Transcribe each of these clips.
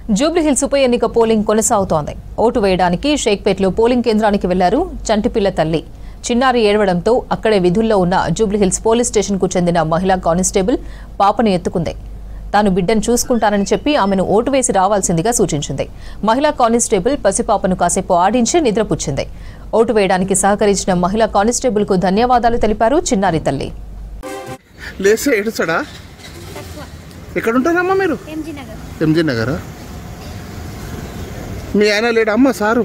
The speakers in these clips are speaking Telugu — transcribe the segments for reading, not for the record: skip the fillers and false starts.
జూబ్లీహిల్స్ ఉప ఎన్నిక పోలింగ్ కొనసాగుతోంది. ఓటు వేయడానికి షేక్పేట్లో పోలింగ్ కేంద్రానికి వెళ్లారు చంటిపిల్ల తల్లి. చిన్నారి ఏడవడంతో అక్కడే విధుల్లో ఉన్న జూబ్లీహిల్స్ పోలీస్ స్టేషన్కు చెందిన మహిళా కానిస్టేబుల్ పాపను ఎత్తుకుంది. తాను బిడ్డను చూసుకుంటానని చెప్పి ఆమెను ఓటు వేసి రావాల్సిందిగా సూచించింది. మహిళా కానిస్టేబుల్ పసిపాపను కాసేపు ఆడించి నిద్రపుచ్చింది. ఓటు వేయడానికి సహకరించిన మహిళా కానిస్టేబుల్కు ధన్యవాదాలు తెలిపారు చిన్నారి తల్లి. ఎంజీ నగర్. మీ ఆయన లేడా అమ్మ సారు?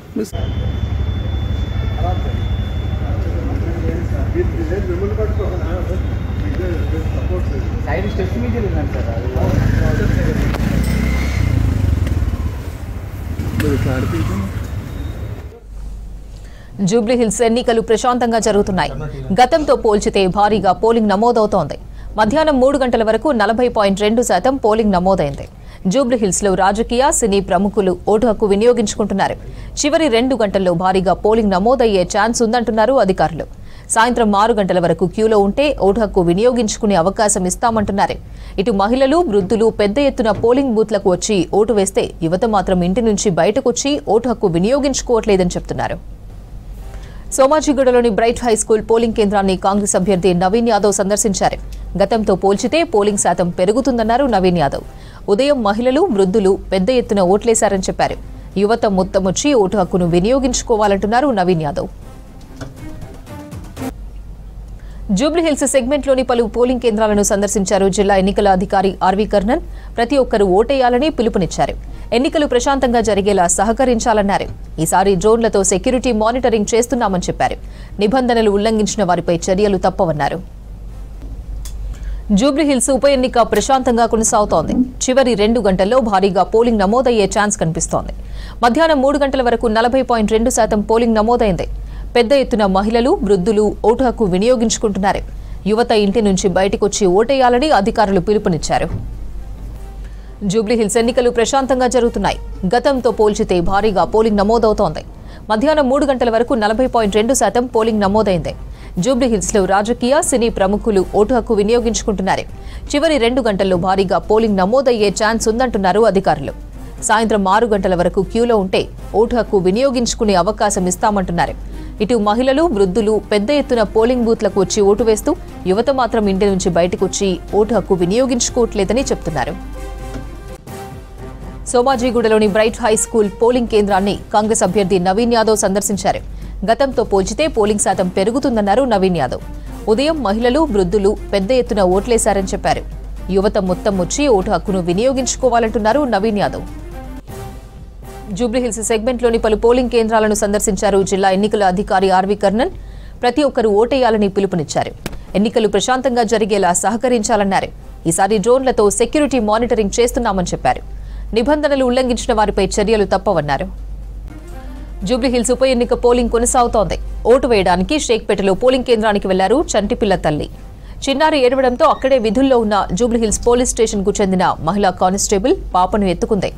జూబ్లీహిల్స్ ఎన్నికలు ప్రశాంతంగా జరుగుతున్నాయి. గతంతో పోల్చితే భారీగా పోలింగ్ నమోదవుతోంది. మధ్యాహ్నం 3 గంటల వరకు 40.2% పోలింగ్ నమోదైంది. జూబ్లీహిల్స్ లో రాజకీయ, సినీ ప్రముఖులు ఓటు హక్కు వినియోగించుకుంటున్నారు. చివరి 2 గంటల్లో భారీగా పోలింగ్ నమోదయ్యే ఛాన్స్ ఉందంటున్నారు అధికారులు. సాయంత్రం 6 గంటల వరకు క్యూలో ఉంటే ఓటు హక్కు వినియోగించుకునే అవకాశం ఇస్తామంటున్నారు. ఇటు మహిళలు, వృద్ధులు పెద్ద ఎత్తున పోలింగ్ బూత్లకు వచ్చి ఓటు వేస్తే యువత మాత్రం ఇంటి నుంచి బయటకొచ్చి ఓటు హక్కు వినియోగించుకోవట్లేదని చెప్తున్నారు. సోమాజిగూడలోని బ్రైట్ హై స్కూల్ పోలింగ్ కేంద్రాన్ని కాంగ్రెస్ అభ్యర్థి నవీన్ యాదవ్ సందర్శించారు. గతంతో పోల్చితే పోలింగ్ శాతం పెరుగుతుందన్నారు నవీన్ యాదవ్. ఉదయం మహిళలు, వృద్ధులు పెద్ద ఎత్తున ఓట్లేశారని చెప్పారు. యువత మొత్తం వచ్చి ఓటు హక్కును వినియోగించుకోవాలంటున్నారు నవీన్ యాదవ్. జూబ్లీహిల్స్ సెగ్మెంట్లోని పలు పోలింగ్ కేంద్రాలను సందర్శించారు జిల్లా ఎన్నికల అధికారి ఆర్వి కర్ణన్. ప్రతి ఒక్కరూ ఓటేయాలని పిలుపునిచ్చారు. ఎన్నికలు ప్రశాంతంగా జరిగేలా సహకరించాలన్నారు. ఈసారి డ్రోన్లతో సెక్యూరిటీ మానిటరింగ్ చేస్తున్నామని చెప్పారు. నిబంధనలు ఉల్లంఘించిన వారిపై చర్యలు తప్పవన్నారు. జూబ్లీహిల్స్ ఉప ఎన్నిక ప్రశాంతంగా కొనసాగుతోంది. చివరి 2 గంటల్లో భారీగా పోలింగ్ నమోదయ్యే ఛాన్స్ కనిపిస్తోంది. మధ్యాహ్నం 3 గంటల వరకు 40.2% పోలింగ్ నమోదైంది. పెద్ద ఎత్తున మహిళలు, వృద్ధులు ఓటు హక్కు వినియోగించుకుంటున్నారు. యువత ఇంటి నుంచి బయటకొచ్చి ఓటేయాలని అధికారులు పిలుపునిచ్చారు. జూబ్లీహిల్స్ ఎన్నికలు ప్రశాంతంగా జరుగుతున్నాయి. గతంతో పోల్చితే భారీగా పోలింగ్ నమోదవుతోంది. మధ్యాహ్నం 3 గంటల వరకు 40.2% పోలింగ్ నమోదైంది. జూబ్లీహిల్స్ లో రాజకీయ, సినీ ప్రముఖులు ఓటు హక్కు వినియోగించుకుంటున్నారు. చివరి 2 గంటల్లో భారీగా పోలింగ్ నమోదయ్యే ఛాన్స్ ఉందంటున్నారు అధికారులు. సాయంత్రం 6 గంటల వరకు క్యూలో ఉంటే ఓటు హక్కు వినియోగించుకునే అవకాశం ఇస్తామంటున్నారు. ఇటు మహిళలు, వృద్ధులు పెద్ద ఎత్తున పోలింగ్ బూత్లకు వచ్చి ఓటు వేస్తూ యువత మాత్రం ఇంటి నుంచి బయటకొచ్చి ఓటు హక్కు వినియోగించుకోవట్లేదని చెప్తున్నారు. సోమాజిగూడలోని బ్రైట్ హై స్కూల్ పోలింగ్ కేంద్రాన్ని కాంగ్రెస్ అభ్యర్థి నవీన్ యాదవ్ సందర్శించారు. గతంతో పోల్చితే పోలింగ్ శాతం పెరుగుతుందన్నారు నవీన్ యాదవ్. ఉదయం మహిళలు, వృద్ధులు పెద్ద ఎత్తున ఓట్లేశారని చెప్పారు. యువత మొత్తం వచ్చి ఓటు హక్కును వినియోగించుకోవాలంటున్నారు నవీన్ యాదవ్. జూబ్లీహిల్స్ సెగ్మెంట్లోని పలు పోలింగ్ కేంద్రాలను సందర్శించారు జిల్లా ఎన్నికల అధికారి ఆర్వి కర్ణన్. ప్రతి ఒక్కరూ ఓటేయాలని పిలుపునిచ్చారు. ఎన్నికలు ప్రశాంతంగా జరిగేలా సహకరించాలన్నారు. ఈసారి డ్రోన్లతో సెక్యూరిటీ మానిటరింగ్ చేస్తున్నామని చెప్పారు. నిబంధనలు ఉల్లంఘించిన వారిపై చర్యలు తప్పవన్నారు. జూబ్లీహిల్స్ ఉప ఎన్నిక పోలింగ్ కొనసాగుతోంది. ఓటు వేయడానికి షేక్పేటలో పోలింగ్ కేంద్రానికి వెళ్లారు చంటిపిల్ల తల్లి. చిన్నారి ఏడవడంతో అక్కడే విధుల్లో ఉన్న జూబ్లీహిల్స్ పోలీస్ స్టేషన్కు చెందిన మహిళా కానిస్టేబుల్ పాపను ఎత్తుకుంది.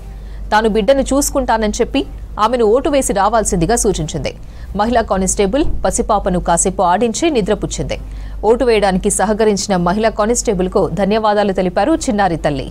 తాను బిడ్డను చూసుకుంటానని చెప్పి ఆమెను ఓటు వేసి రావాల్సిందిగా సూచించింది. మహిళా కానిస్టేబుల్ పసిపాపను కాసేపు ఆడించి నిద్రపుచ్చింది. ఓటు వేయడానికి సహకరించిన మహిళా కానిస్టేబుల్కు ధన్యవాదాలు తెలిపారు చిన్నారి తల్లి.